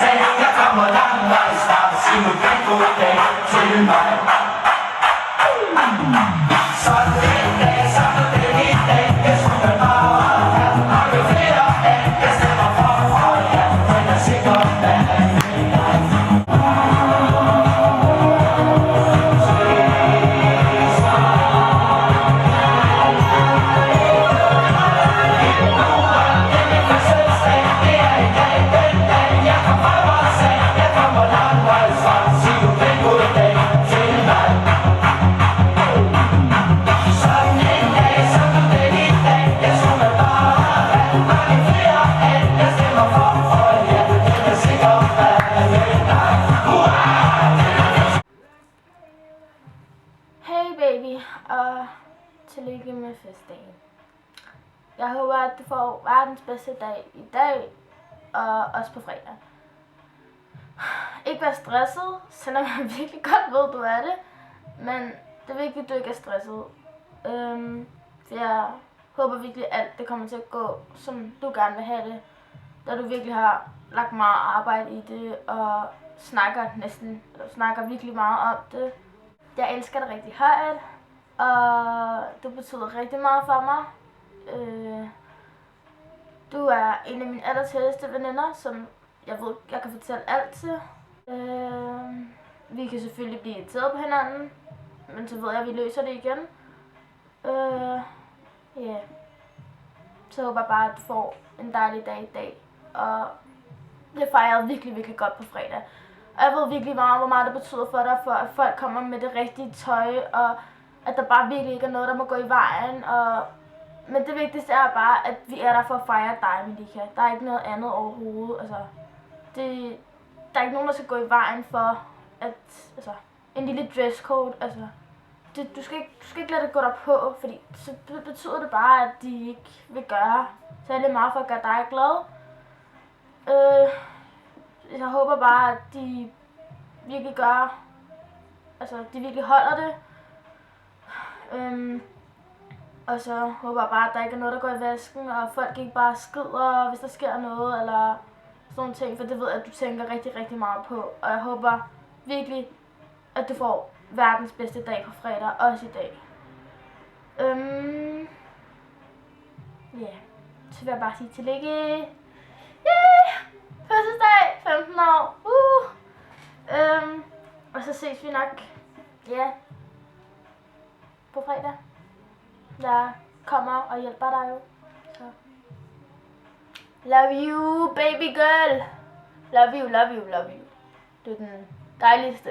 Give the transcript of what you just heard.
se, jeg kommer langvejs fra. Sig nu pænt goddag til mig. Så den dag, så den i dag, jeg skulle bare have mange flere af. Jeg stemmer for, og ja, den er sikkert, hvad er med dig. Hey baby, og tillykke med fødselsdagen. Jeg håber, at du får verdens bedste dag i dag, og også på fredag. Ikke vær stresset, selvom jeg virkelig godt ved, du er det. Men det er vigtigt, at du ikke er stresset. For jeg håber virkelig, at alt det kommer til at gå, som du gerne vil have det. Da du virkelig har lagt meget arbejde i det, og snakker virkelig meget om det. Jeg elsker dig rigtig højt, og du betyder rigtig meget for mig. Du er en af mine allertætteste veninder, som jeg ved, jeg kan fortælle alt til. Vi kan selvfølgelig blive irriteret på hinanden, men så ved jeg, at vi løser det igen. Så håber jeg bare, at du får en dejlig dag i dag, og det fejrede virkelig, virkelig godt på fredag. Og jeg ved virkelig meget, hvor meget det betyder for dig, for at folk kommer med det rigtige tøj, og at der bare virkelig ikke er noget, der må gå i vejen. Men det vigtigste er bare, at vi er der for at fejre dig, Melika. Der er ikke noget andet overhovedet. Altså, der er ikke nogen, der skal gå i vejen for en lille dresscode. Altså, du skal ikke lade det gå der på, fordi så betyder det bare, at de ikke vil gøre særlig meget for at gøre dig glad. Jeg håber bare, at de virkelig de virkelig holder det. Og så håber jeg bare, at der ikke er noget, der går i vasken, og folk ikke bare skrider, hvis der sker noget, eller sådan nogle ting, for det ved jeg, at du tænker rigtig, rigtig meget på. Og jeg håber virkelig, at du får verdens bedste dag på fredag, også i dag. Så vil jeg bare sige tillykke. Yeah! Fødselsdag, 15 år. Og så ses vi nok, på fredag. Jeg kommer og hjælper dig jo. Så. Love you, baby girl. Love you, love you, love you. Du er den dejligste.